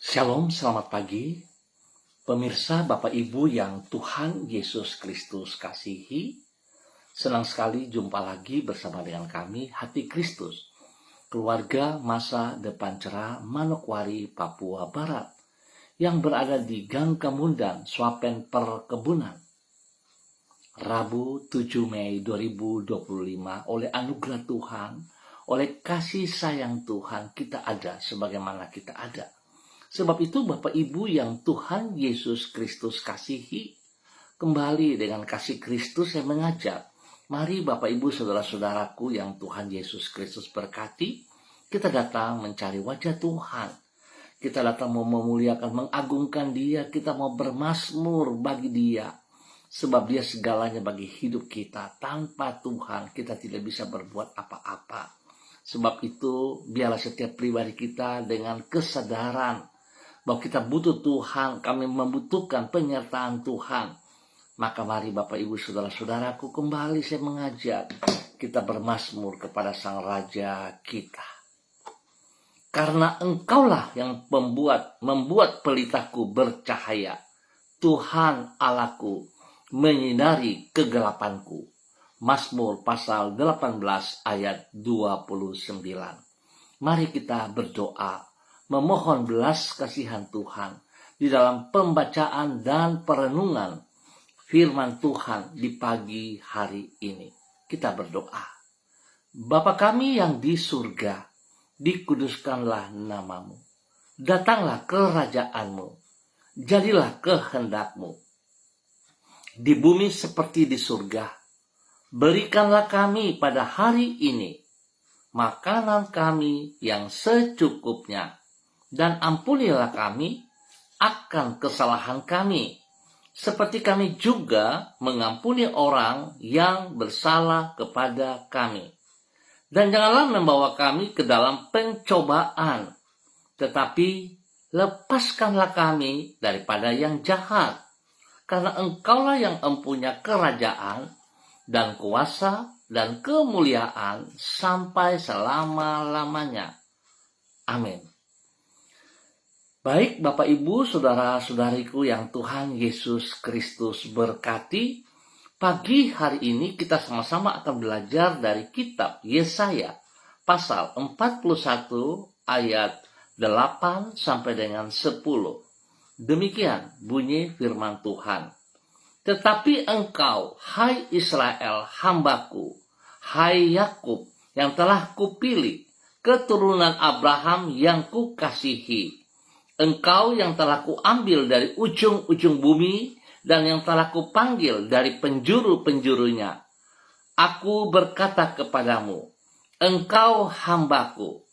Shalom, selamat pagi. Pemirsa, Bapak Ibu yang Tuhan Yesus Kristus kasihi. Senang sekali jumpa lagi bersama dengan kami, Hati Kristus, keluarga masa depan cerah Manokwari, Papua Barat, yang berada di Gang Kemundan, Swapen Perkebunan. Rabu 7 Mei 2025, oleh anugerah Tuhan, oleh kasih sayang Tuhan, kita ada sebagaimana kita ada. Sebab itu Bapak Ibu yang Tuhan Yesus Kristus kasihi, kembali dengan kasih Kristus yang mengajak. Mari Bapak Ibu saudara-saudaraku yang Tuhan Yesus Kristus berkati, kita datang mencari wajah Tuhan. Kita datang mau memuliakan, mengagungkan Dia, kita mau bermazmur bagi Dia. Sebab Dia segalanya bagi hidup kita. Tanpa Tuhan kita tidak bisa berbuat apa-apa. Sebab itu biarlah setiap pribadi kita dengan kesadaran bahwa kita butuh Tuhan, kami membutuhkan penyertaan Tuhan. Maka mari Bapak Ibu saudara-saudaraku, kembali saya mengajak kita bermazmur kepada Sang Raja kita. Karena Engkaulah yang membuat pelitaku bercahaya. Tuhan Allahku menyinari kegelapanku. Mazmur pasal 18 ayat 29. Mari kita berdoa, memohon belas kasihan Tuhan di dalam pembacaan dan perenungan firman Tuhan di pagi hari ini. Kita berdoa. Bapa kami yang di surga, dikuduskanlah namamu. Datanglah kerajaanmu, jadilah kehendakmu. Di bumi seperti di surga. Berikanlah kami pada hari ini makanan kami yang secukupnya. Dan ampunilah kami akan kesalahan kami, seperti kami juga mengampuni orang yang bersalah kepada kami. Dan janganlah membawa kami ke dalam pencobaan, tetapi lepaskanlah kami daripada yang jahat. Karena Engkaulah yang mempunyai kerajaan dan kuasa dan kemuliaan sampai selama-lamanya. Amin. Baik Bapak Ibu, saudara-saudariku yang Tuhan Yesus Kristus berkati, pagi hari ini kita sama-sama akan belajar dari kitab Yesaya pasal 41 ayat 8 sampai dengan 10. Demikian bunyi firman Tuhan. Tetapi engkau, hai Israel, hambaku, hai Yakub yang telah kupilih, keturunan Abraham yang kukasihi, engkau yang telah kuambil dari ujung-ujung bumi dan yang telah kupanggil dari penjuru-penjurunya. Aku berkata kepadamu, engkau hambaku.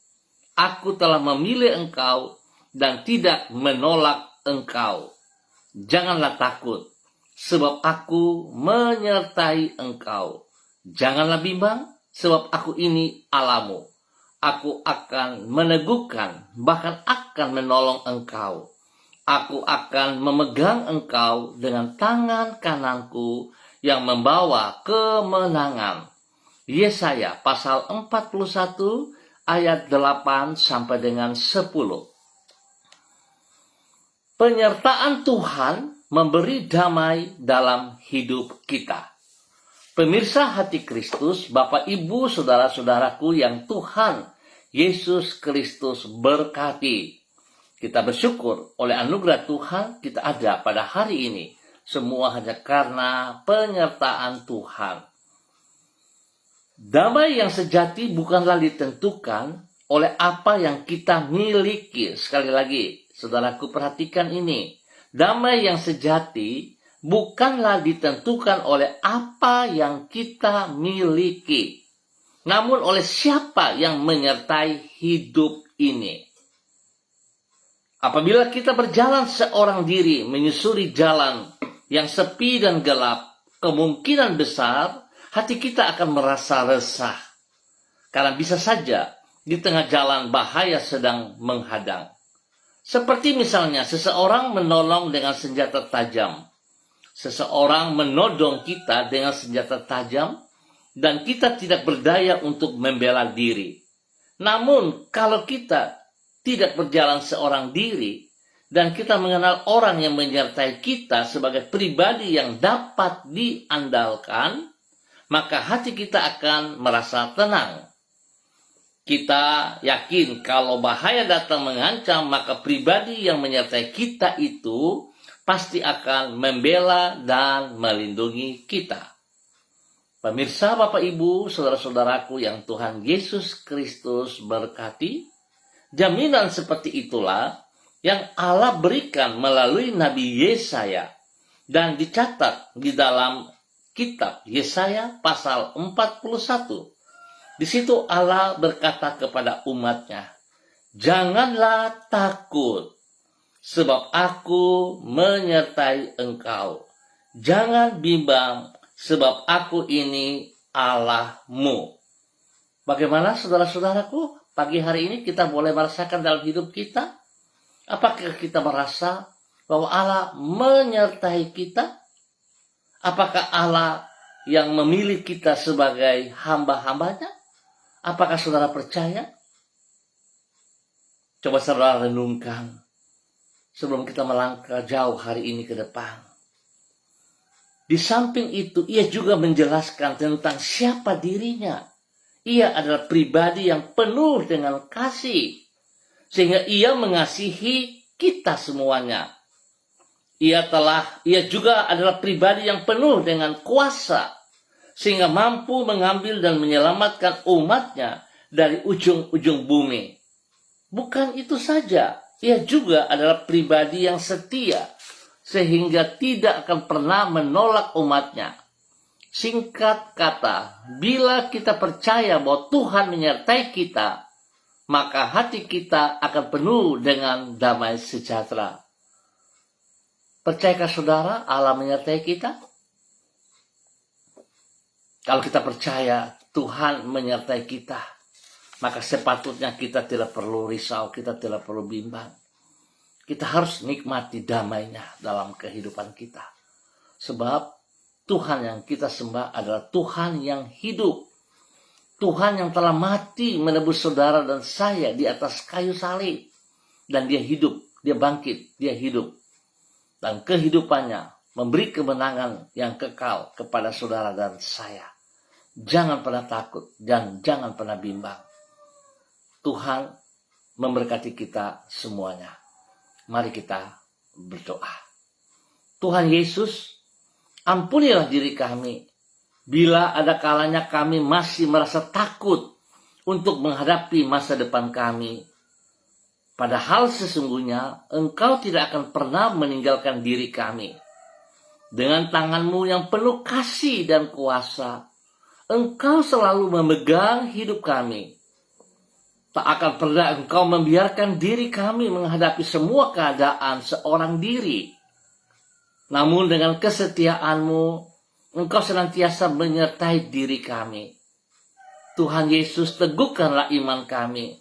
Aku telah memilih engkau dan tidak menolak engkau. Janganlah takut, sebab aku menyertai engkau. Janganlah bimbang, sebab aku ini Allahmu. Aku akan meneguhkan, bahkan akan menolong engkau. Aku akan memegang engkau dengan tangan kananku yang membawa kemenangan. Yesaya pasal 41 ayat 8 sampai dengan 10. Penyertaan Tuhan memberi damai dalam hidup kita. Pemirsa Hati Kristus, Bapak Ibu saudara-saudaraku yang Tuhan Yesus Kristus berkati. Kita bersyukur oleh anugerah Tuhan kita ada pada hari ini. Semua hanya karena penyertaan Tuhan. Damai yang sejati bukanlah ditentukan oleh apa yang kita miliki. Sekali lagi, saudaraku perhatikan ini. Damai yang sejati bukanlah ditentukan oleh apa yang kita miliki, namun oleh siapa yang menyertai hidup ini. Apabila kita berjalan seorang diri menyusuri jalan yang sepi dan gelap, kemungkinan besar hati kita akan merasa resah. Karena bisa saja di tengah jalan bahaya sedang menghadang. Seperti misalnya seseorang menolong dengan senjata tajam. Seseorang menodong kita dengan senjata tajam, dan kita tidak berdaya untuk membela diri. Namun kalau kita tidak berjalan seorang diri, dan kita mengenal orang yang menyertai kita sebagai pribadi yang dapat diandalkan, maka hati kita akan merasa tenang. Kita yakin kalau bahaya datang mengancam, maka pribadi yang menyertai kita itu pasti akan membela dan melindungi kita. Pemirsa, Bapak Ibu, saudara-saudaraku yang Tuhan Yesus Kristus berkati, jaminan seperti itulah yang Allah berikan melalui Nabi Yesaya dan dicatat di dalam kitab Yesaya pasal 41. Di situ Allah berkata kepada umatnya, "Janganlah takut, sebab aku menyertai engkau. Jangan bimbang, sebab aku ini Allahmu." Bagaimana saudara-saudaraku? Pagi hari ini kita boleh merasakan dalam hidup kita? Apakah kita merasa bahwa Allah menyertai kita? Apakah Allah yang memilih kita sebagai hamba-hambanya? Apakah saudara percaya? Coba saudara renungkan sebelum kita melangkah jauh hari ini ke depan. Di samping itu, ia juga menjelaskan tentang siapa dirinya. Ia adalah pribadi yang penuh dengan kasih, sehingga ia mengasihi kita semuanya. Ia juga adalah pribadi yang penuh dengan kuasa, sehingga mampu mengambil dan menyelamatkan umatnya dari ujung-ujung bumi. Bukan itu saja, ia juga adalah pribadi yang setia, sehingga tidak akan pernah menolak umatnya. Singkat kata, bila kita percaya bahwa Tuhan menyertai kita, maka hati kita akan penuh dengan damai sejahtera. Percayakah saudara Allah menyertai kita? Kalau kita percaya Tuhan menyertai kita, maka sepatutnya kita tidak perlu risau, kita tidak perlu bimbang. Kita harus nikmati damainya dalam kehidupan kita. Sebab Tuhan yang kita sembah adalah Tuhan yang hidup. Tuhan yang telah mati menebus saudara dan saya di atas kayu salib. Dan dia hidup, dia bangkit, dia hidup. Dan kehidupannya memberi kemenangan yang kekal kepada saudara dan saya. Jangan pernah takut dan jangan pernah bimbang. Tuhan memberkati kita semuanya. Mari kita berdoa. Tuhan Yesus, ampunilah diri kami bila ada kalanya kami masih merasa takut untuk menghadapi masa depan kami. Padahal sesungguhnya Engkau tidak akan pernah meninggalkan diri kami. Dengan tangan-Mu yang penuh kasih dan kuasa, Engkau selalu memegang hidup kami. Tak akan pernah Engkau membiarkan diri kami menghadapi semua keadaan seorang diri. Namun dengan kesetiaan-Mu, Engkau senantiasa menyertai diri kami. Tuhan Yesus, teguhkanlah iman kami,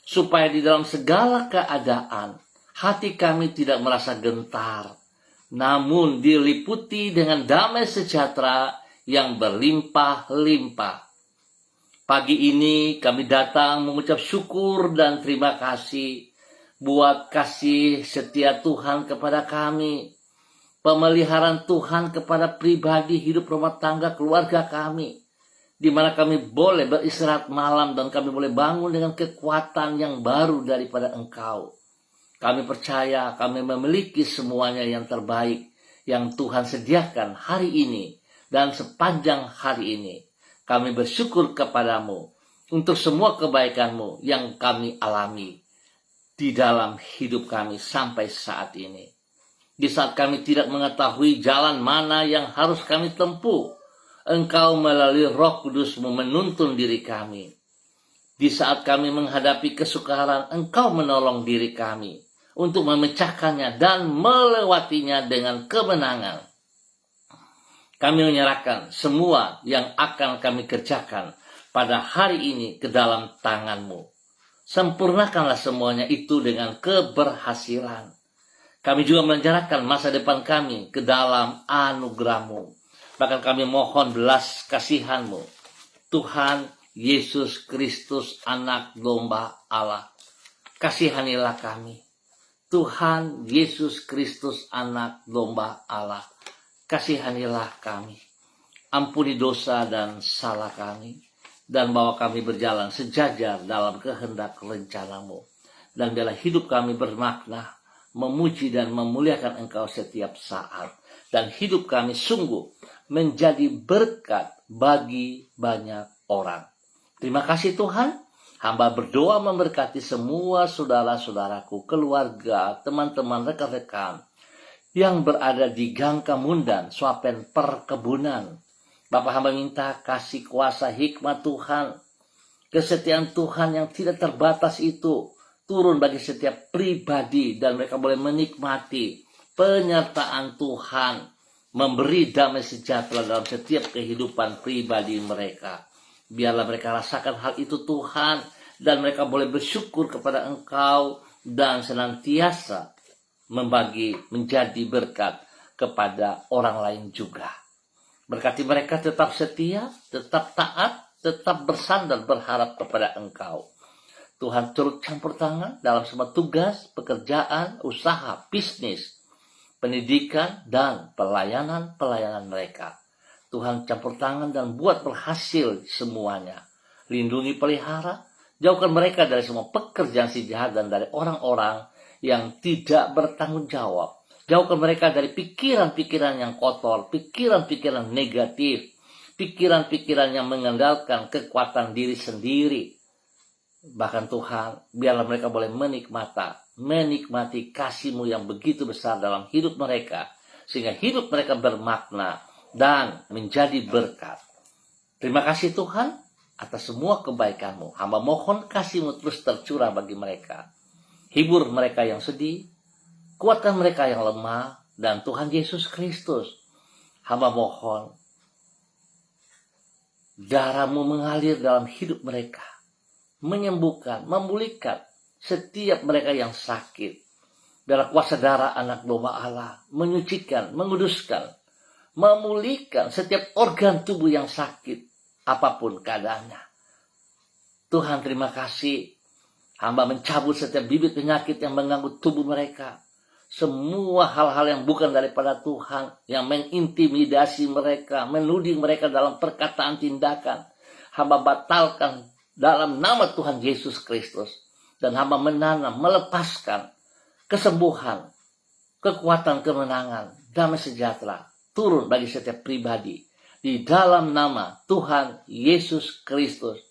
supaya di dalam segala keadaan, hati kami tidak merasa gentar, namun diliputi dengan damai sejahtera yang berlimpah-limpah. Pagi ini kami datang mengucap syukur dan terima kasih buat kasih setia Tuhan kepada kami, pemeliharaan Tuhan kepada pribadi hidup rumah tangga keluarga kami, di mana kami boleh beristirahat malam dan kami boleh bangun dengan kekuatan yang baru daripada Engkau. Kami percaya kami memiliki semuanya yang terbaik yang Tuhan sediakan hari ini dan sepanjang hari ini. Kami bersyukur kepadamu untuk semua kebaikan-Mu yang kami alami di dalam hidup kami sampai saat ini. Di saat kami tidak mengetahui jalan mana yang harus kami tempuh, Engkau melalui Roh Kudus-Mu menuntun diri kami. Di saat kami menghadapi kesukaran, Engkau menolong diri kami untuk memecahkannya dan melewatinya dengan kemenangan. Kami menyerahkan semua yang akan kami kerjakan pada hari ini ke dalam tangan-Mu. Sempurnakanlah semuanya itu dengan keberhasilan. Kami juga menyerahkan masa depan kami ke dalam anugerah-Mu. Bahkan kami mohon belas kasihan-Mu. Tuhan Yesus Kristus, Anak Domba Allah, kasihanilah kami. Tuhan Yesus Kristus, anak domba Allah, kasihanilah kami. Ampuni dosa dan salah kami, dan bawa kami berjalan sejajar dalam kehendak rencana-Mu. Dan biarlah hidup kami bermakna, memuji dan memuliakan Engkau setiap saat. Dan hidup kami sungguh menjadi berkat bagi banyak orang. Terima kasih Tuhan. Hamba berdoa memberkati semua saudara-saudaraku, keluarga, teman-teman, rekan-rekan yang berada di Gang Kamundan, Swapen Perkebunan. Bapak hamba minta kasih kuasa hikmat Tuhan, kesetiaan Tuhan yang tidak terbatas itu turun bagi setiap pribadi, dan mereka boleh menikmati penyertaan Tuhan, memberi damai sejahtera dalam setiap kehidupan pribadi mereka. Biarlah mereka rasakan hal itu Tuhan, dan mereka boleh bersyukur kepada Engkau dan senantiasa membagi menjadi berkat kepada orang lain juga. Berkati mereka tetap setia, tetap taat, tetap bersandar berharap kepada Engkau. Tuhan turut campur tangan dalam semua tugas, pekerjaan, usaha, bisnis, pendidikan, dan pelayanan mereka. Tuhan campur tangan dan buat berhasil semuanya. Lindungi, pelihara, jauhkan mereka dari semua pekerjaan si jahat dan dari orang-orang yang tidak bertanggung jawab. Jauhkan mereka dari pikiran-pikiran yang kotor, pikiran-pikiran negatif, pikiran-pikiran yang mengandalkan kekuatan diri sendiri. Bahkan Tuhan, biarlah mereka boleh menikmati kasih-Mu yang begitu besar dalam hidup mereka, sehingga hidup mereka bermakna dan menjadi berkat. Terima kasih Tuhan atas semua kebaikan-Mu. Hamba mohon kasih-Mu terus tercurah bagi mereka. Hibur mereka yang sedih, kuatkan mereka yang lemah, dan Tuhan Yesus Kristus, hamba mohon darah-Mu mengalir dalam hidup mereka, menyembuhkan, memulihkan setiap mereka yang sakit. Biarlah kuasa darah anak domba Allah menyucikan, menguduskan, memulihkan setiap organ tubuh yang sakit, apapun keadaannya. Tuhan, terima kasih. Hamba mencabut setiap bibit penyakit yang mengganggu tubuh mereka. Semua hal-hal yang bukan daripada Tuhan, yang mengintimidasi mereka, menuding mereka dalam perkataan tindakan, hamba batalkan dalam nama Tuhan Yesus Kristus. Dan hamba menanam, melepaskan kesembuhan, kekuatan, kemenangan, damai sejahtera turun bagi setiap pribadi di dalam nama Tuhan Yesus Kristus.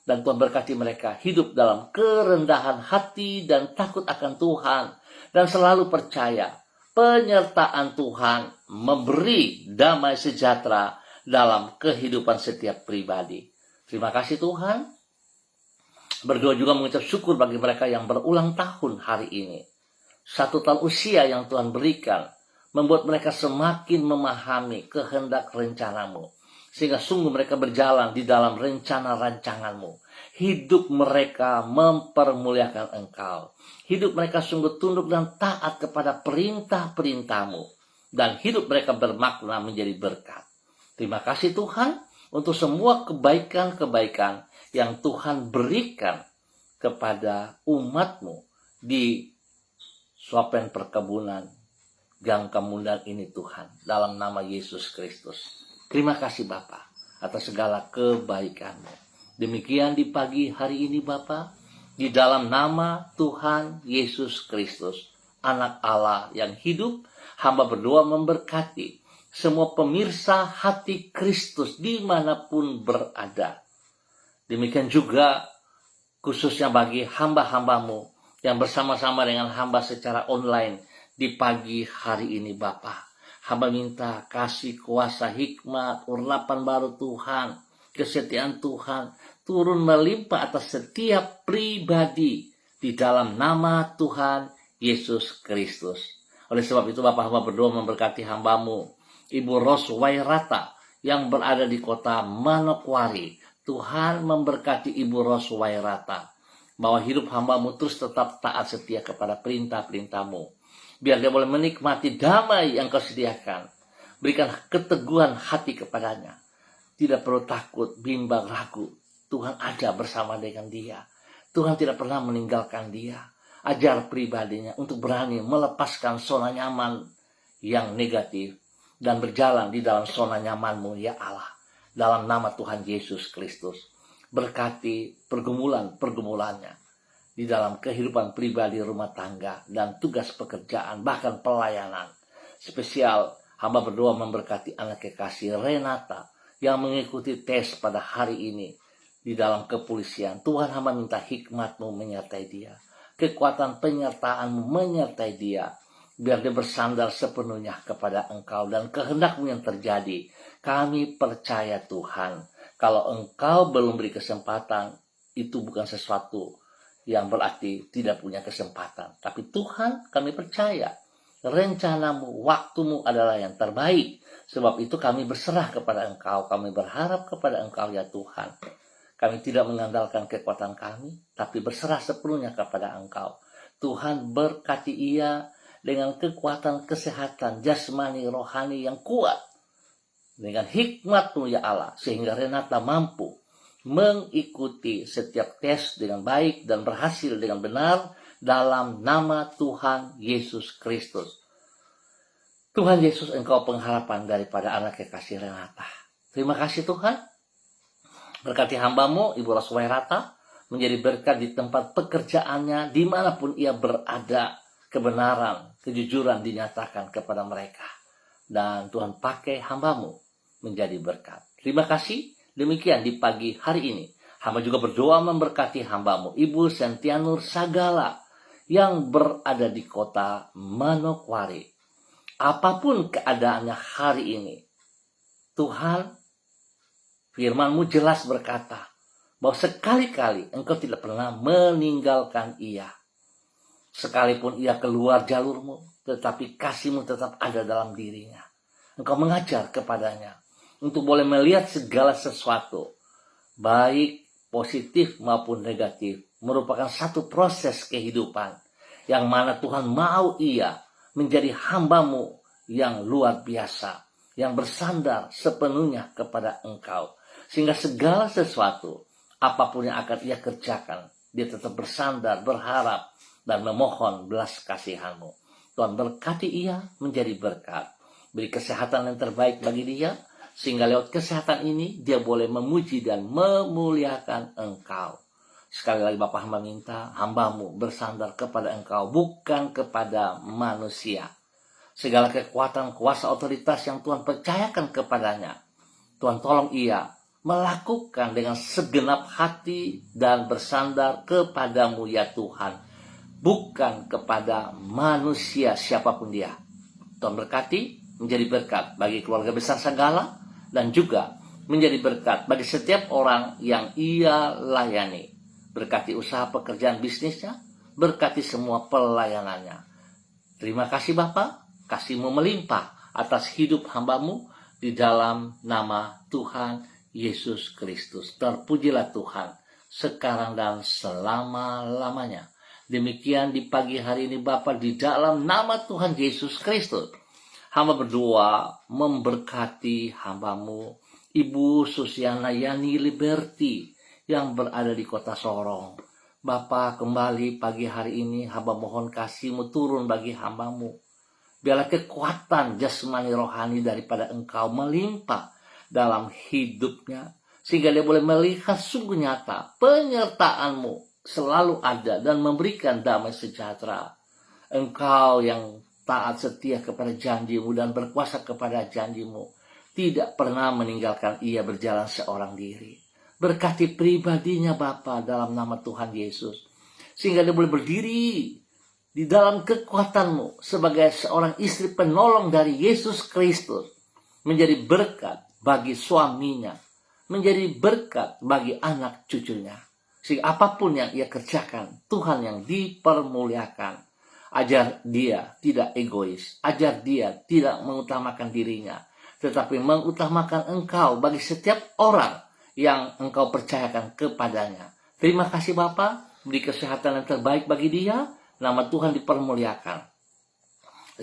Dan Tuhan berkati mereka hidup dalam kerendahan hati dan takut akan Tuhan, dan selalu percaya penyertaan Tuhan memberi damai sejahtera dalam kehidupan setiap pribadi. Terima kasih Tuhan. Berdoa juga mengucap syukur bagi mereka yang berulang tahun hari ini. 1 tahun usia yang Tuhan berikan membuat mereka semakin memahami kehendak rencana-Mu, sehingga sungguh mereka berjalan di dalam rencana rancangan-Mu. Hidup mereka mempermuliakan Engkau. Hidup mereka sungguh tunduk dan taat kepada perintah-perintah-Mu. Dan hidup mereka bermakna menjadi berkat. Terima kasih Tuhan untuk semua kebaikan-kebaikan yang Tuhan berikan kepada umat-Mu di Swapen Perkebunan, Gang Kamundan ini Tuhan. Dalam nama Yesus Kristus. Terima kasih Bapa atas segala kebaikan-Mu. Demikian di pagi hari ini Bapa, di dalam nama Tuhan Yesus Kristus, anak Allah yang hidup, hamba berdoa memberkati semua pemirsa hati Kristus dimanapun berada. Demikian juga khususnya bagi hamba-hamba-Mu yang bersama-sama dengan hamba secara online di pagi hari ini Bapa. Hamba minta kasih kuasa hikmat, urapan baru Tuhan, kesetiaan Tuhan turun melimpah atas setiap pribadi di dalam nama Tuhan Yesus Kristus. Oleh sebab itu Bapak hamba berdoa memberkati hamba-Mu, Ibu Ros Wairata yang berada di kota Manokwari. Tuhan memberkati Ibu Ros Wairata, bahwa hidup hamba-Mu terus tetap taat setia kepada perintah-perintah-Mu. Biar dia boleh menikmati damai yang Kau sediakan. Berikan keteguhan hati kepadanya. Tidak perlu takut, bimbang, ragu. Tuhan ada bersama dengan dia. Tuhan tidak pernah meninggalkan dia. Ajar pribadinya untuk berani melepaskan zona nyaman yang negatif dan berjalan di dalam zona nyaman-Mu ya Allah. Dalam nama Tuhan Yesus Kristus. Berkati pergumulan-pergumulannya di dalam kehidupan pribadi, rumah tangga, dan tugas pekerjaan, bahkan pelayanan. Spesial hamba berdoa memberkati anak kekasih Renata yang mengikuti tes pada hari ini di dalam kepolisian. Tuhan, hamba minta hikmat-Mu menyertai dia. Kekuatan penyertaan-Mu menyertai dia. Biar dia bersandar sepenuhnya kepada Engkau dan kehendak-Mu yang terjadi. Kami percaya Tuhan, kalau Engkau belum beri kesempatan, itu bukan sesuatu yang berarti tidak punya kesempatan. Tapi Tuhan, kami percaya rencana-Mu, waktu-Mu adalah yang terbaik. Sebab itu kami berserah kepada Engkau. Kami berharap kepada Engkau ya Tuhan. Kami tidak mengandalkan kekuatan kami, tapi berserah sepenuhnya kepada Engkau. Tuhan, berkati ia dengan kekuatan kesehatan jasmani rohani yang kuat. Dengan hikmat-Mu ya Allah, sehingga Renata mampu mengikuti setiap tes dengan baik dan berhasil dengan benar dalam nama Tuhan Yesus Kristus. Tuhan Yesus, Engkau pengharapan daripada anak kekasih Renata. Terima kasih Tuhan. Berkati hamba-Mu, Ibu Roswairata, menjadi berkat di tempat pekerjaannya, dimanapun ia berada, kebenaran, kejujuran dinyatakan kepada mereka. Dan Tuhan pakai hamba-Mu menjadi berkat. Terima kasih. Demikian di pagi hari ini. Hamba juga berdoa memberkati hamba-Mu, Ibu Sentianur Sagala, yang berada di kota Manokwari. Apapun keadaannya hari ini, Tuhan, firman-Mu jelas berkata bahwa sekali-kali Engkau tidak pernah meninggalkan ia. Sekalipun ia keluar jalur-Mu, tetapi kasih-Mu tetap ada dalam dirinya. Engkau mengajar kepadanya untuk boleh melihat segala sesuatu, baik positif maupun negatif, merupakan satu proses kehidupan yang mana Tuhan mau ia menjadi hamba-Mu yang luar biasa, yang bersandar sepenuhnya kepada Engkau. Sehingga segala sesuatu, apapun yang akan ia kerjakan, dia tetap bersandar, berharap, dan memohon belas kasihan-Mu. Tuhan, berkati ia menjadi berkat. Beri kesehatan yang terbaik bagi dia, sehingga lewat kesehatan ini, dia boleh memuji dan memuliakan Engkau. Sekali lagi Bapa, hamba minta hamba-Mu bersandar kepada Engkau, bukan kepada manusia. Segala kekuatan, kuasa, otoritas yang Tuhan percayakan kepadanya, Tuhan tolong ia melakukan dengan segenap hati dan bersandar kepada-Mu ya Tuhan, bukan kepada manusia siapapun dia. Tuhan berkati menjadi berkat bagi keluarga besar Sagala dan juga menjadi berkat bagi setiap orang yang ia layani. Berkati usaha pekerjaan bisnisnya, berkati semua pelayanannya. Terima kasih Bapa, kasih-Mu melimpah atas hidup hamba-Mu di dalam nama Tuhan Yesus Kristus. Terpujilah Tuhan sekarang dan selama-lamanya. Demikian di pagi hari ini Bapa, di dalam nama Tuhan Yesus Kristus. Hamba berdoa memberkati hamba-Mu, Ibu Susiana Yani Liberty yang berada di kota Sorong. Bapa, kembali pagi hari ini hamba mohon kasih-Mu turun bagi hamba-Mu. Biarlah kekuatan jasmani rohani daripada Engkau melimpah dalam hidupnya, sehingga dia boleh melihat sungguh nyata penyertaan-Mu selalu ada dan memberikan damai sejahtera. Engkau yang taat setia kepada janji-Mu dan berkuasa kepada janji-Mu, tidak pernah meninggalkan ia berjalan seorang diri. Berkati pribadinya Bapa dalam nama Tuhan Yesus, sehingga dia boleh berdiri di dalam kekuatan-Mu sebagai seorang istri penolong dari Yesus Kristus, menjadi berkat bagi suaminya, menjadi berkat bagi anak cucunya. Sehingga apapun yang ia kerjakan, Tuhan yang dipermuliakan. Ajar dia tidak egois, ajar dia tidak mengutamakan dirinya, tetapi mengutamakan Engkau bagi setiap orang yang Engkau percayakan kepadanya. Terima kasih Bapa, beri kesehatan yang terbaik bagi dia, nama Tuhan dipermuliakan.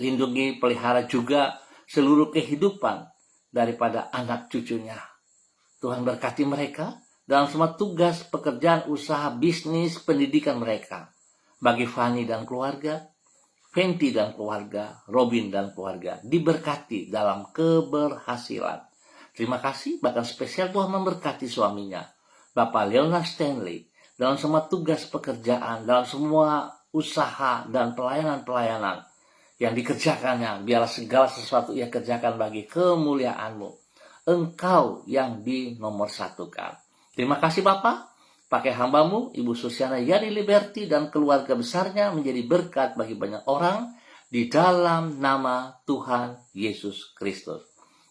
Lindungi, pelihara juga seluruh kehidupan daripada anak cucunya. Tuhan berkati mereka dalam semua tugas, pekerjaan, usaha, bisnis, pendidikan mereka. bagi Fani dan keluarga, Fenty dan keluarga, Robin dan keluarga, diberkati dalam keberhasilan. Terima kasih, bahkan spesial Tuhan memberkati suaminya, Bapak Leonard Stanley, dalam semua tugas pekerjaan, dalam semua usaha dan pelayanan-pelayanan yang dikerjakannya. Biarlah segala sesuatu ia kerjakan bagi kemuliaan-Mu. Engkau yang dinomorsatukan. Terima kasih Bapak. Pakai hamba-Mu, Ibu Susiana Yani Liberty dan keluarga besarnya menjadi berkat bagi banyak orang di dalam nama Tuhan Yesus Kristus.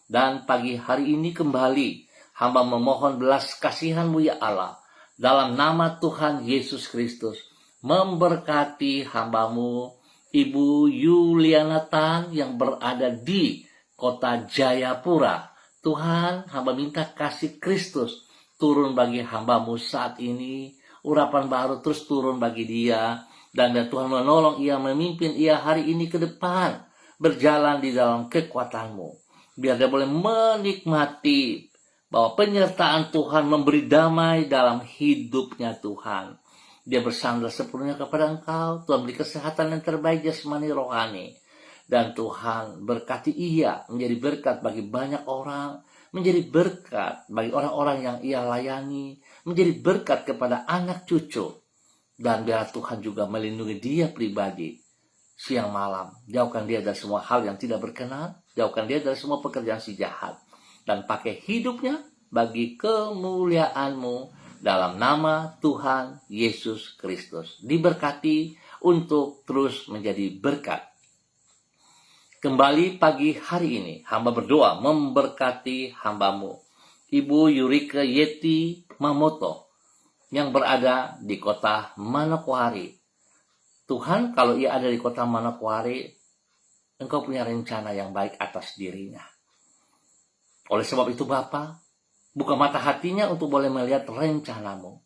Dan pagi hari ini kembali hamba memohon belas kasihan-Mu ya Allah, dalam nama Tuhan Yesus Kristus, memberkati hamba-Mu Ibu Yuliana Tan yang berada di kota Jayapura. Tuhan, hamba minta kasih Kristus turun bagi hamba-Mu saat ini. Urapan baru terus turun bagi dia. Dan Tuhan menolong ia, memimpin ia hari ini ke depan. Berjalan di dalam kekuatan-Mu. Biar dia boleh menikmati bahwa penyertaan Tuhan memberi damai dalam hidupnya Tuhan. Dia bersandar sepenuhnya kepada Engkau. Tuhan beri kesehatan yang terbaik jasmani rohani. Dan Tuhan berkati ia menjadi berkat bagi banyak orang. Menjadi berkat bagi orang-orang yang ia layani, menjadi berkat kepada anak cucu. Dan biar Tuhan juga melindungi dia pribadi. Siang malam, jauhkan dia dari semua hal yang tidak berkenan, jauhkan dia dari semua pekerjaan si jahat. Dan pakai hidupnya bagi kemuliaan-Mu dalam nama Tuhan Yesus Kristus. Diberkati untuk terus menjadi berkat. Kembali pagi hari ini, hamba berdoa memberkati hamba-Mu, Ibu Yurika Yeti Mamoto, yang berada di kota Manokwari. Tuhan, kalau ia ada di kota Manokwari, Engkau punya rencana yang baik atas dirinya. Oleh sebab itu Bapa, buka mata hatinya untuk boleh melihat rencana-Mu.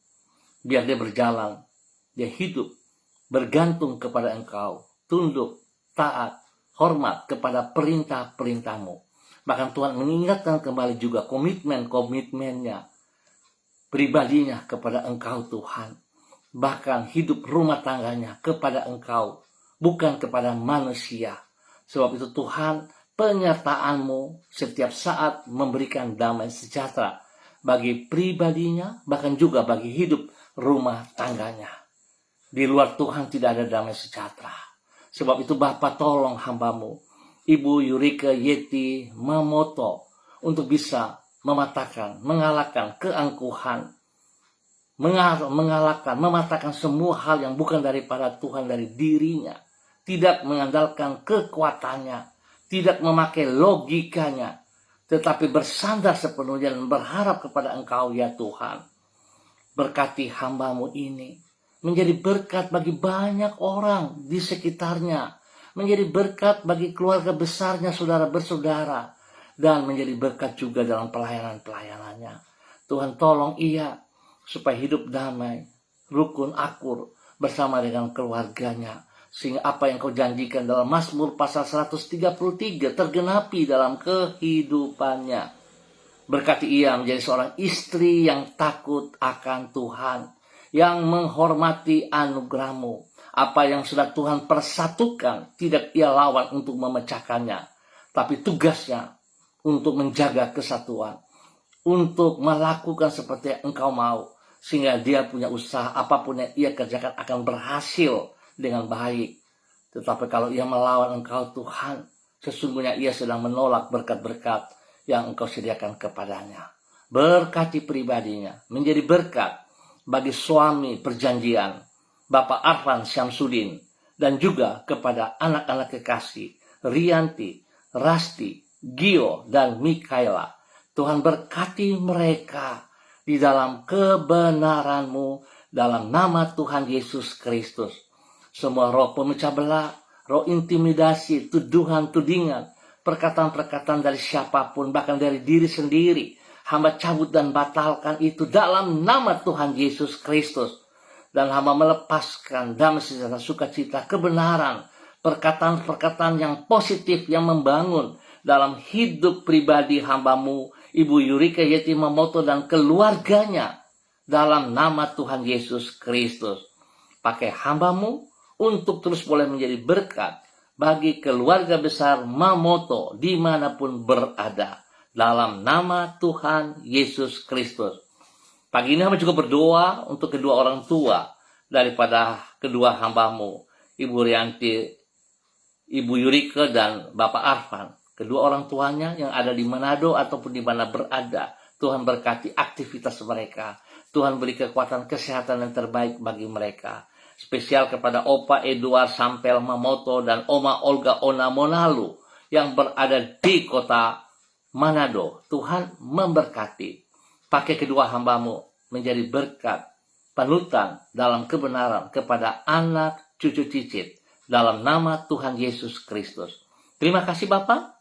Biar dia berjalan, dia hidup, bergantung kepada Engkau, tunduk, taat, hormat kepada perintah-perintah-Mu. Bahkan Tuhan mengingatkan kembali juga komitmen-komitmennya, pribadinya kepada Engkau Tuhan. Bahkan hidup rumah tangganya kepada Engkau, bukan kepada manusia. Sebab itu Tuhan, penyertaan-Mu setiap saat memberikan damai sejahtera bagi pribadinya, bahkan juga bagi hidup rumah tangganya. Di luar Tuhan tidak ada damai sejahtera. Sebab itu Bapa tolong hamba-Mu, Ibu Yurika Yeti Mamoto, untuk bisa mematahkan, mengalahkan keangkuhan, mematahkan semua hal yang bukan daripada Tuhan dari dirinya, tidak mengandalkan kekuatannya, tidak memakai logikanya, tetapi bersandar sepenuhnya dan berharap kepada Engkau ya Tuhan. Berkati hamba-Mu ini, menjadi berkat bagi banyak orang di sekitarnya. Menjadi berkat bagi keluarga besarnya, saudara bersaudara. Dan menjadi berkat juga dalam pelayanan-pelayanannya. Tuhan tolong ia supaya hidup damai, rukun, akur bersama dengan keluarganya. Sehingga apa yang Kau janjikan dalam Mazmur pasal 133 tergenapi dalam kehidupannya. Berkati ia menjadi seorang istri yang takut akan Tuhan, yang menghormati anugerah-Mu. Apa yang sudah Tuhan persatukan, tidak ia lawan untuk memecahkannya. Tapi tugasnya untuk menjaga kesatuan. Untuk melakukan seperti yang Engkau mau. Sehingga dia punya usaha, apapun yang ia kerjakan akan berhasil dengan baik. Tetapi kalau ia melawan Engkau Tuhan, sesungguhnya ia sedang menolak berkat-berkat yang Engkau sediakan kepadanya. Berkati pribadinya, menjadi berkat bagi suami perjanjian, Bapak Arfan Syamsuddin, dan juga kepada anak-anak kekasih, Rianti, Rasti, Gio, dan Mikaela. Tuhan berkati mereka di dalam kebenaran-Mu, dalam nama Tuhan Yesus Kristus. Semua roh pemecah belah, roh intimidasi, tuduhan, tudingan, perkataan-perkataan dari siapapun, bahkan dari diri sendiri, hamba cabut dan batalkan itu dalam nama Tuhan Yesus Kristus. Dan hamba melepaskan damai sejahtera, sukacita, kebenaran, perkataan-perkataan yang positif, yang membangun dalam hidup pribadi hamba-Mu, Ibu Yurika Yeti Mamoto dan keluarganya, dalam nama Tuhan Yesus Kristus. Pakai hamba-Mu untuk terus boleh menjadi berkat bagi keluarga besar Mamoto dimanapun berada. Dalam nama Tuhan Yesus Kristus. Pagi ini hamba juga berdoa untuk kedua orang tua daripada kedua hambamu, Ibu Rianti, Ibu Yurika, dan Bapak Arfan. Kedua orang tuanya yang ada di Manado ataupun di mana berada. Tuhan berkati aktivitas mereka. Tuhan beri kekuatan kesehatan yang terbaik bagi mereka. Spesial kepada Opa Edward Sampel Mamoto dan Oma Olga Ona Monalu yang berada di kota Manado. Tuhan memberkati. Pakai kedua hambamu menjadi berkat, panutan dalam kebenaran kepada anak cucu cicit. Dalam nama Tuhan Yesus Kristus. Terima kasih Bapak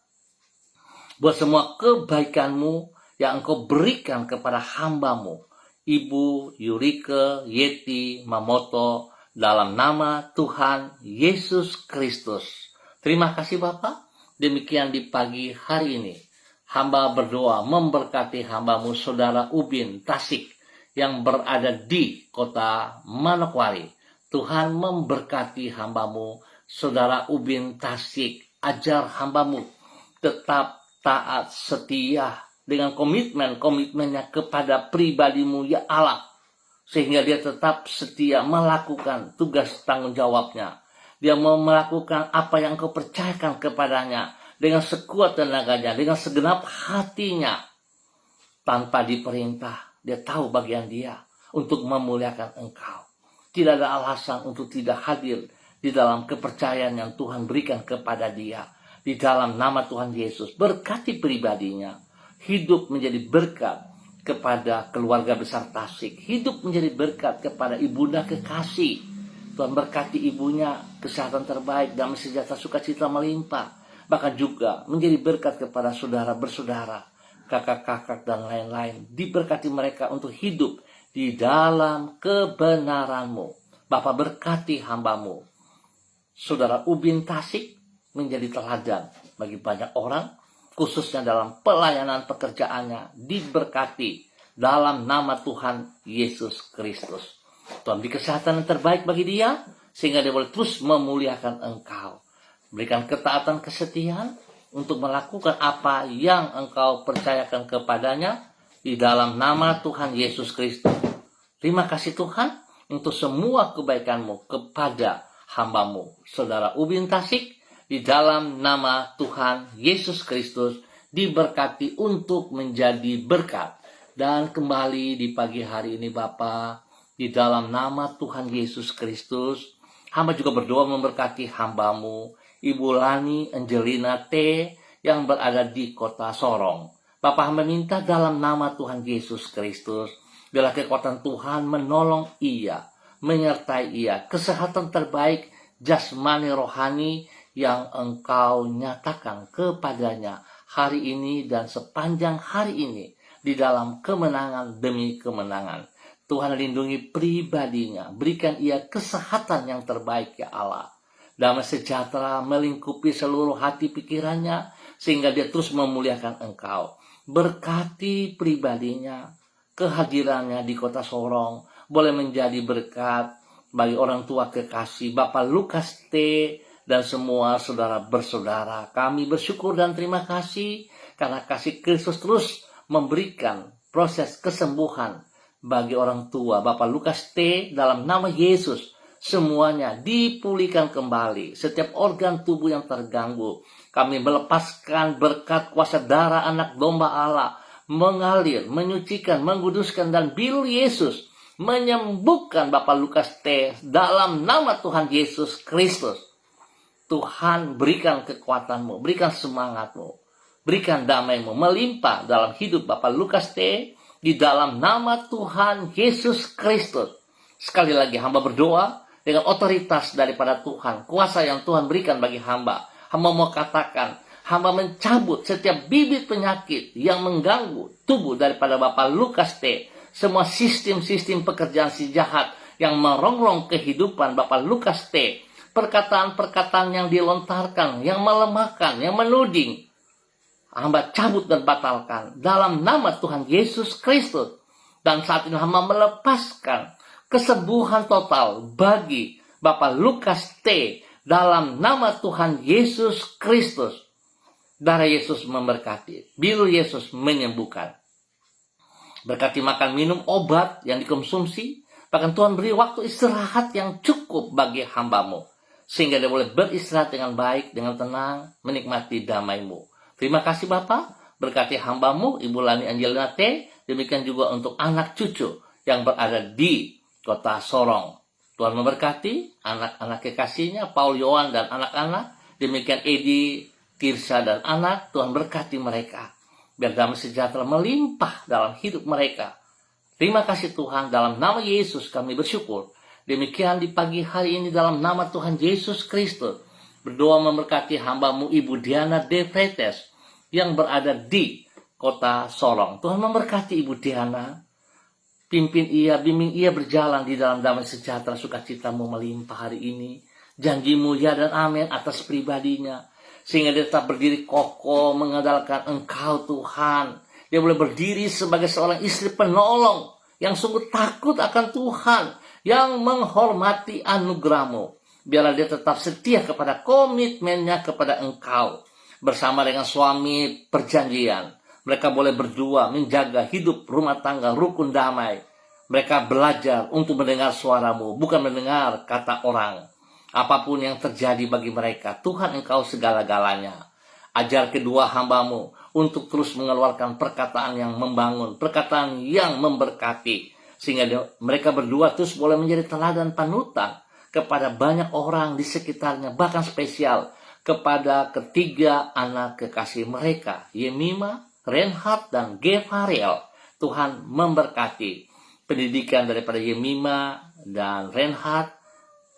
buat semua kebaikanmu yang Engkau berikan kepada hambamu, Ibu Yurika Yeti Mamoto, dalam nama Tuhan Yesus Kristus. Terima kasih Bapak. Demikian di pagi hari ini. Hamba berdoa memberkati hambamu Saudara Ubin Tasik yang berada di kota Manokwari. Tuhan memberkati hambamu Saudara Ubin Tasik. Ajar hambamu tetap taat setia dengan komitmennya kepada pribadimu ya Allah. Sehingga dia tetap setia melakukan tugas tanggung jawabnya. Dia mau melakukan apa yang Kau percayakan kepadanya dengan sekuat tenaganya, dengan segenap hatinya. Tanpa diperintah, dia tahu bagian dia untuk memuliakan Engkau. Tidak ada alasan untuk tidak hadir di dalam kepercayaan yang Tuhan berikan kepada dia. Di dalam nama Tuhan Yesus, berkati pribadinya. Hidup menjadi berkat kepada keluarga besar Tasik. Hidup menjadi berkat kepada ibunda kekasih. Tuhan berkati ibunya kesehatan terbaik, damai sejahtera, sukacita melimpah. Bahkan juga menjadi berkat kepada saudara bersaudara, kakak-kakak dan lain-lain. Diberkati mereka untuk hidup di dalam kebenaran-Mu. Bapak berkati hambamu Saudara Ubin Tasik menjadi teladan bagi banyak orang, khususnya dalam pelayanan pekerjaannya, diberkati dalam nama Tuhan Yesus Kristus. Tuhan beri kesehatan yang terbaik bagi dia, sehingga dia boleh terus memuliakan Engkau. Berikan ketaatan kesetiaan untuk melakukan apa yang Engkau percayakan kepadanya, di dalam nama Tuhan Yesus Kristus. Terima kasih Tuhan untuk semua kebaikan-Mu kepada hamba-Mu, Saudara Ubin Tasik, di dalam nama Tuhan Yesus Kristus, diberkati untuk menjadi berkat. Dan kembali di pagi hari ini Bapa, di dalam nama Tuhan Yesus Kristus, hamba juga berdoa memberkati hamba-Mu, Ibu Lani Angelina T, yang berada di kota Sorong. Bapak hamba minta dalam nama Tuhan Yesus Kristus, biarlah kekuatan Tuhan menolong ia, menyertai ia, kesehatan terbaik jasmani rohani yang Engkau nyatakan kepadanya hari ini dan sepanjang hari ini, di dalam kemenangan demi kemenangan. Tuhan lindungi pribadinya, berikan ia kesehatan yang terbaik ya Allah. Damai sejahtera melingkupi seluruh hati pikirannya, sehingga dia terus memuliakan Engkau. Berkati pribadinya, kehadirannya di kota Sorong boleh menjadi berkat bagi orang tua kekasih Bapak Lukas T dan semua saudara bersaudara. Kami bersyukur dan terima kasih karena kasih Kristus terus memberikan proses kesembuhan bagi orang tua Bapak Lukas T. Dalam nama Yesus, semuanya dipulihkan kembali. Setiap organ tubuh yang terganggu, kami melepaskan berkat kuasa darah anak domba Allah mengalir, menyucikan, menguduskan, dan bilur Yesus menyembuhkan Bapak Lukas T. dalam nama Tuhan Yesus Kristus. Tuhan berikan kekuatan-Mu, berikan semangat-Mu, berikan damai-Mu melimpah dalam hidup Bapak Lukas T. di dalam nama Tuhan Yesus Kristus. Sekali lagi hamba berdoa dengan otoritas daripada Tuhan, kuasa yang Tuhan berikan bagi hamba. Hamba mau katakan, hamba mencabut setiap bibit penyakit yang mengganggu tubuh daripada Bapak Lukas T. Semua sistem-sistem pekerjaan si jahat yang merongrong kehidupan Bapak Lukas T. Perkataan-perkataan yang dilontarkan, yang melemahkan, yang menuding, hamba cabut dan batalkan dalam nama Tuhan Yesus Kristus. Dan saat ini hamba melepaskan kesembuhan total bagi Bapak Lukas T. Dalam nama Tuhan Yesus Kristus. Darah Yesus memberkati. Biru Yesus menyembuhkan. Berkati makan minum obat yang dikonsumsi. Bahkan Tuhan beri waktu istirahat yang cukup bagi hamba-Mu. Sehingga dia boleh beristirahat dengan baik, dengan tenang, menikmati damai-Mu. Terima kasih Bapak. Berkati hamba-Mu, Ibu Lani Angelina T. Demikian juga untuk anak cucu yang berada di kota Sorong. Tuhan memberkati anak-anak kekasihnya, Paul Yohan dan anak-anak. Demikian Edi, Tirsa dan anak. Tuhan berkati mereka. Biar damai sejahtera melimpah dalam hidup mereka. Terima kasih Tuhan, dalam nama Yesus kami bersyukur. Demikian di pagi hari ini dalam nama Tuhan Yesus Kristus. Berdoa memberkati hamba-Mu Ibu Diana De Fretes yang berada di kota Sorong. Tuhan memberkati Ibu Diana. Pimpin ia, bimbing ia berjalan di dalam damai sejahtera, sukacita-Mu melimpah hari ini. Janji-Mu ya dan amin atas pribadinya. Sehingga dia tetap berdiri kokoh mengandalkan Engkau Tuhan. Dia boleh berdiri sebagai seorang istri penolong yang sungguh takut akan Tuhan, yang menghormati anugerah-Mu. Biarlah dia tetap setia kepada komitmennya kepada Engkau. Bersama dengan suami perjanjian, mereka boleh berdua menjaga hidup rumah tangga rukun damai. Mereka belajar untuk mendengar suara-Mu, bukan mendengar kata orang. Apapun yang terjadi bagi mereka, Tuhan Engkau segala-galanya. Ajar kedua hamba-Mu untuk terus mengeluarkan perkataan yang membangun, perkataan yang memberkati. Sehingga mereka berdua terus boleh menjadi teladan panutan kepada banyak orang di sekitarnya, bahkan spesial kepada ketiga anak kekasih mereka, Yemima, Reinhard, dan Gefariel. Tuhan memberkati pendidikan daripada Yemima dan Reinhard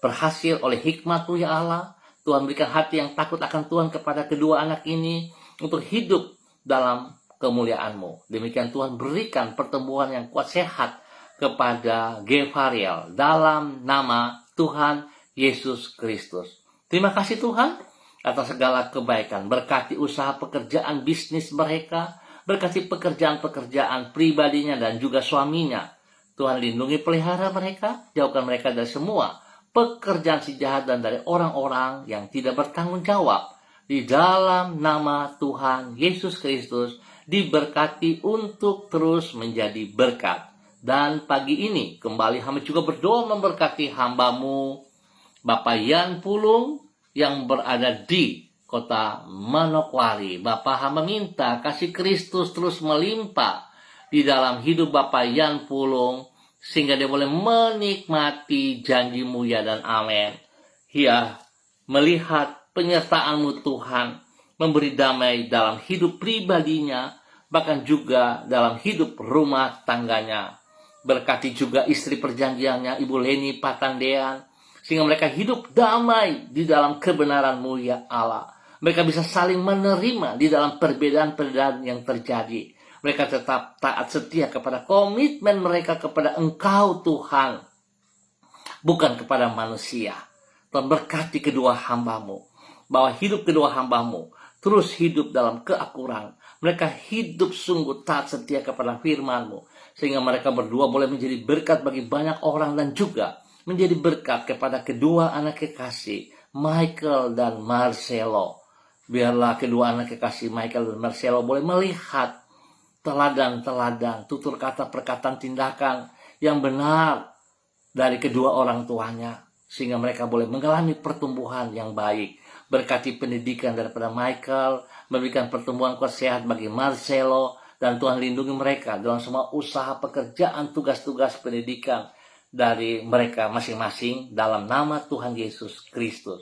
berhasil oleh hikmat-Mu ya Allah. Tuhan berikan hati yang takut akan Tuhan kepada kedua anak ini untuk hidup dalam kemuliaan-Mu. Demikian Tuhan berikan pertumbuhan yang kuat sehat kepada Gefariel dalam nama Tuhan Yesus Kristus. Terima kasih Tuhan atas segala kebaikan. Berkati usaha pekerjaan bisnis mereka, berkati pekerjaan-pekerjaan pribadinya dan juga suaminya. Tuhan lindungi pelihara mereka, jauhkan mereka dari semua pekerjaan si jahat dan dari orang-orang yang tidak bertanggung jawab. Di dalam nama Tuhan Yesus Kristus diberkati untuk terus menjadi berkat. Dan pagi ini kembali hamba juga berdoa memberkati hamba-Mu Bapak Yan Pulung yang berada di kota Manokwari. Bapak hamba minta kasih Kristus terus melimpah di dalam hidup Bapak Yan Pulung, sehingga dia boleh menikmati janji-Mu ya dan amin. Ya, melihat penyertaan-Mu Tuhan, memberi damai dalam hidup pribadinya, bahkan juga dalam hidup rumah tangganya. Berkati juga istri perjanjiannya, Ibu Leni Patandean, sehingga mereka hidup damai di dalam kebenaran-Mu ya Allah. Mereka bisa saling menerima di dalam perbedaan-perbedaan yang terjadi. Mereka tetap taat setia kepada komitmen mereka kepada Engkau Tuhan, bukan kepada manusia. Tuhan berkati kedua hamba-Mu, bahwa hidup kedua hamba-Mu terus hidup dalam keakuran. Mereka hidup sungguh taat setia kepada firman-Mu, sehingga mereka berdua boleh menjadi berkat bagi banyak orang dan juga menjadi berkat kepada kedua anak kekasih, Michael dan Marcelo. Biarlah kedua anak kekasih Michael dan Marcelo boleh melihat teladan-teladan, tutur kata, perkataan, tindakan yang benar dari kedua orang tuanya, sehingga mereka boleh mengalami pertumbuhan yang baik. Berkati pendidikan daripada Michael, memberikan pertumbuhan kuat sehat bagi Marcelo, dan Tuhan lindungi mereka dalam semua usaha pekerjaan, tugas-tugas pendidikan dari mereka masing-masing dalam nama Tuhan Yesus Kristus.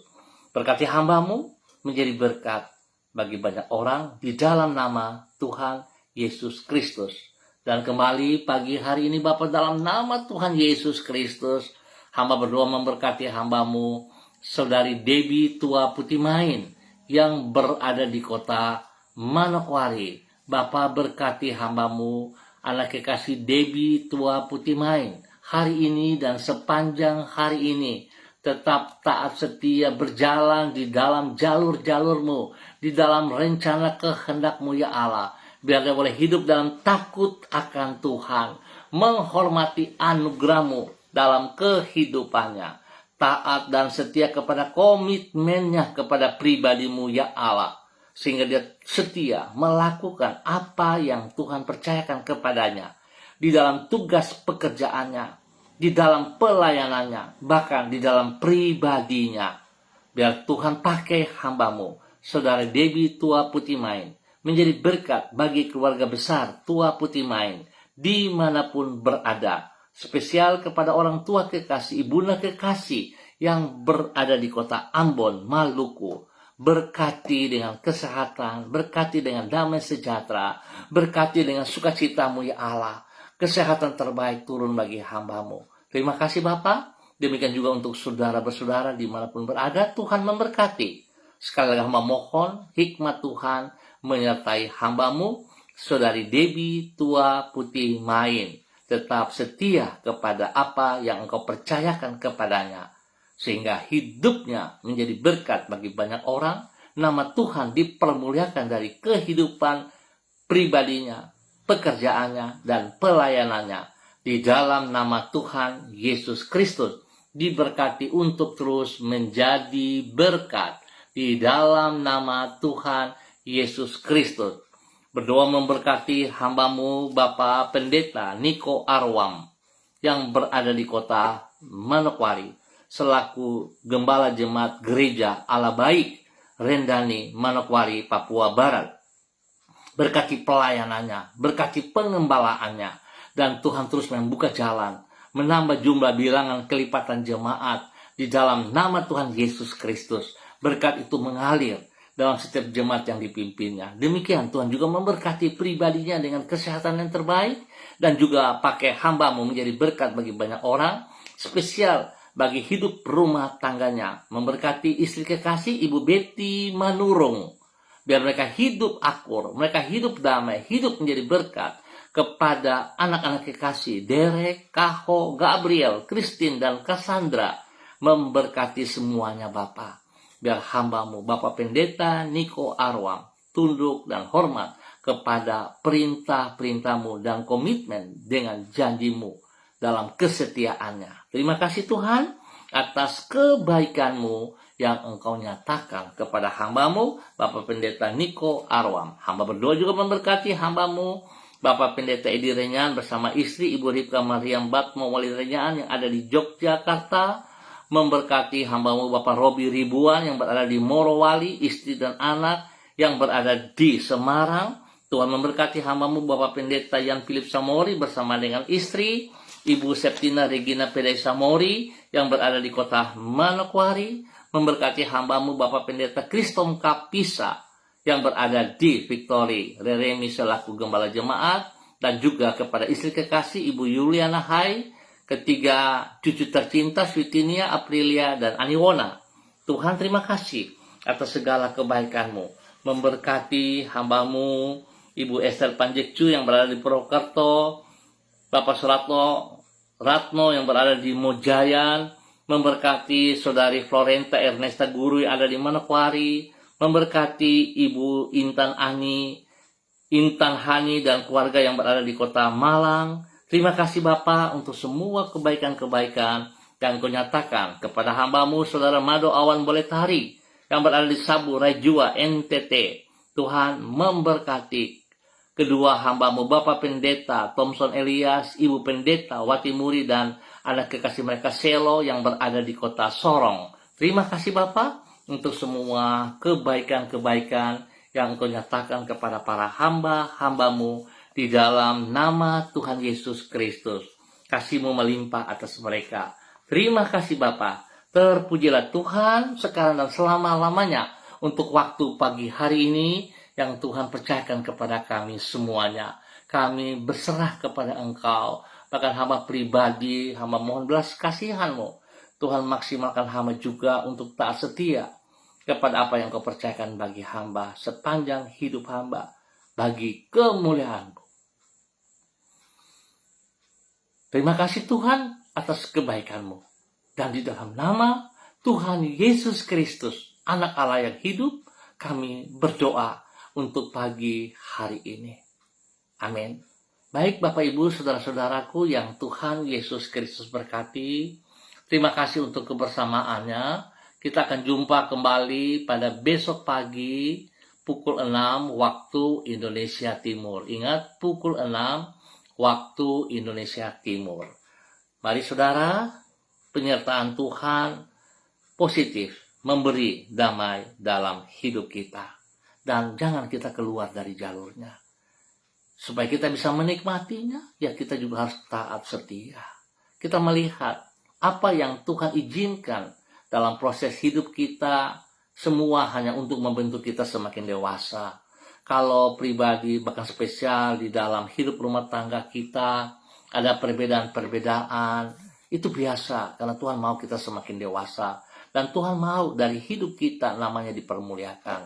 Berkati hamba-Mu menjadi berkat bagi banyak orang di dalam nama Tuhan Yesus Kristus. Dan kembali pagi hari ini Bapa, dalam nama Tuhan Yesus Kristus, hamba berdoa memberkati hamba-Mu Saudari Debbie Tua Putimain yang berada di kota Manokwari. Bapa berkati hamba-Mu anak kekasih Debbie Tua Putimain hari ini dan sepanjang hari ini. Tetap taat setia berjalan di dalam jalur-jalur-Mu, di dalam rencana kehendak-Mu ya Allah. Biar dia boleh hidup dalam takut akan Tuhan, menghormati anugerah-Mu dalam kehidupannya. taat dan setia kepada komitmennya kepada pribadimu ya Allah. Sehingga dia setia melakukan apa yang Tuhan percayakan kepadanya. Di dalam tugas pekerjaannya, di dalam pelayanannya, bahkan di dalam pribadinya. Biar Tuhan pakai hambamu, Saudara Debbie Tua Putih Main, menjadi berkat bagi keluarga besar Tua Putih Main, dimanapun berada. Spesial kepada orang tua kekasih, ibunda kekasih yang berada di kota Ambon, Maluku. Berkati dengan kesehatan, berkati dengan damai sejahtera, berkati dengan sukacitamu ya Allah. Kesehatan terbaik turun bagi hambamu. Terima kasih Bapak. Demikian juga untuk saudara-bersaudara dimanapun berada, Tuhan memberkati. Sekali lagi hamba mohon hikmat Tuhan menyertai hambamu, Saudari Debbie Tua Putih Main. Tetap setia kepada apa yang engkau percayakan kepadanya. Sehingga hidupnya menjadi berkat bagi banyak orang. Nama Tuhan dipermuliakan dari kehidupan pribadinya, pekerjaannya, dan pelayanannya. Di dalam nama Tuhan Yesus Kristus diberkati untuk terus menjadi berkat. Di dalam nama Tuhan Yesus Kristus. Berdoa memberkati hambamu Bapak Pendeta Niko Arwam yang berada di kota Manokwari selaku Gembala Jemaat Gereja Allah Baik Rendani Manokwari, Papua Barat. Berkati pelayanannya, berkati pengembalaannya, dan Tuhan terus membuka jalan, menambah jumlah bilangan kelipatan jemaat di dalam nama Tuhan Yesus Kristus. Berkat itu mengalir dalam setiap jemaat yang dipimpinnya. Demikian Tuhan juga memberkati pribadinya dengan kesehatan yang terbaik, dan juga pakai hambamu menjadi berkat bagi banyak orang, spesial bagi hidup rumah tangganya. Memberkati istri kekasih Ibu Betty Manurung, biar mereka hidup akur, mereka hidup damai, hidup menjadi berkat kepada anak-anak kekasih Derek, Kaho, Gabriel, Christine, dan Cassandra. Memberkati semuanya Bapak. Biar hambamu Bapak Pendeta Niko Arwam tunduk dan hormat kepada perintah-perintahmu dan komitmen dengan janjimu dalam kesetiaannya. Terima kasih Tuhan atas kebaikanmu yang engkau nyatakan kepada hambamu Bapak Pendeta Niko Arwam. Hamba berdoa juga memberkati hambamu Bapak Pendeta Edi Renyan bersama istri Ibu Ripka Mariam Batmo Wali Renyan yang ada di Yogyakarta. Memberkati hambamu Bapak Robi Ribuan yang berada di Morowali, istri dan anak yang berada di Semarang. Tuhan memberkati hambamu Bapak Pendeta Yan Philip Samori bersama dengan istri Ibu Septina Regina Pedai Samori yang berada di kota Manokwari. Memberkati hambamu Bapak Pendeta Kristom Kapisa yang berada di Victory, Reremi selaku Gembala Jemaat, dan juga kepada istri kekasih Ibu Yuliana Hai, ketiga cucu tercinta Switinia, Aprilia, dan Aniwona. Tuhan terima kasih atas segala kebaikanmu. Memberkati hambamu Ibu Esther Panjekcu yang berada di Purwokerto, Bapak Ratno yang berada di Mojayan. Memberkati Saudari Florenta Ernesta Guru yang ada di Manokwari. Memberkati Ibu Intan Hani dan keluarga yang berada di kota Malang. Terima kasih Bapa untuk semua kebaikan-kebaikan yang Kau nyatakan kepada hambamu Saudara Mado Awan Boletari yang berada di Sabu, Rajua, NTT. Tuhan memberkati kedua hambamu Bapak Pendeta Thomson Elias, Ibu Pendeta Wati Muri, dan anak kekasih mereka Selo yang berada di kota Sorong. Terima kasih Bapa untuk semua kebaikan-kebaikan yang Engkau nyatakan kepada para hamba-hambamu di dalam nama Tuhan Yesus Kristus. Kasih-Mu melimpah atas mereka. Terima kasih Bapa. Terpujilah Tuhan sekarang dan selama-lamanya untuk waktu pagi hari ini yang Tuhan percayakan kepada kami semuanya. Kami berserah kepada Engkau. Bahkan hamba pribadi, hamba mohon belas kasihan-Mu. Tuhan maksimalkan hamba juga untuk taat setia kepada apa yang Kau percayakan bagi hamba sepanjang hidup hamba, bagi kemuliaan-Mu. Terima kasih Tuhan atas kebaikan-Mu. Dan di dalam nama Tuhan Yesus Kristus, Anak Allah yang hidup, kami berdoa untuk pagi hari ini. Amin. Baik Bapak Ibu Saudara-saudaraku yang Tuhan Yesus Kristus berkati, Terima kasih untuk kebersamaannya. Kita akan jumpa kembali pada besok pagi pukul 6 waktu Indonesia Timur. Ingat, pukul 6 waktu Indonesia Timur. Mari saudara, penyertaan Tuhan positif, memberi damai dalam hidup kita. Dan jangan kita keluar dari jalurnya. Supaya kita bisa menikmatinya, ya kita juga harus taat setia. Kita melihat apa yang Tuhan izinkan dalam proses hidup kita, semua hanya untuk membentuk kita semakin dewasa. Kalau pribadi, bahkan spesial di dalam hidup rumah tangga kita, ada perbedaan-perbedaan, itu biasa, karena Tuhan mau kita semakin dewasa. Dan Tuhan mau dari hidup kita namanya dipermuliakan.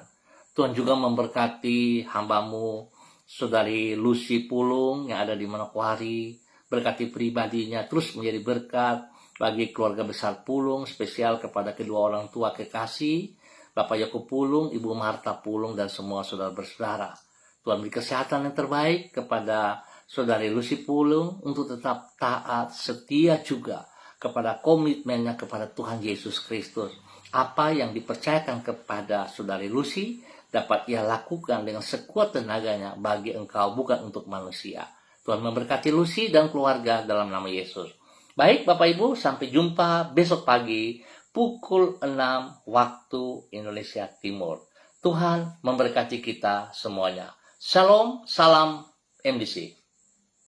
Tuhan juga memberkati hambamu, Saudari Lucy Pulung yang ada di Manokwari. Berkati pribadinya, terus menjadi berkat bagi keluarga besar Pulung, spesial kepada kedua orang tua kekasih, Bapak Yakub Pulung, Ibu Marta Pulung, dan semua saudara bersaudara. Tuhan beri kesehatan yang terbaik kepada Saudari Lucy Pulung untuk tetap taat, setia juga kepada komitmennya kepada Tuhan Yesus Kristus. Apa yang dipercayakan kepada Saudari Lucy dapat ia lakukan dengan sekuat tenaganya bagi engkau, bukan untuk manusia. Tuhan memberkati Lucy dan keluarga dalam nama Yesus. Baik Bapak Ibu, sampai jumpa besok pagi pukul 6 waktu Indonesia Timur. Tuhan memberkati kita semuanya. Shalom, salam MDC.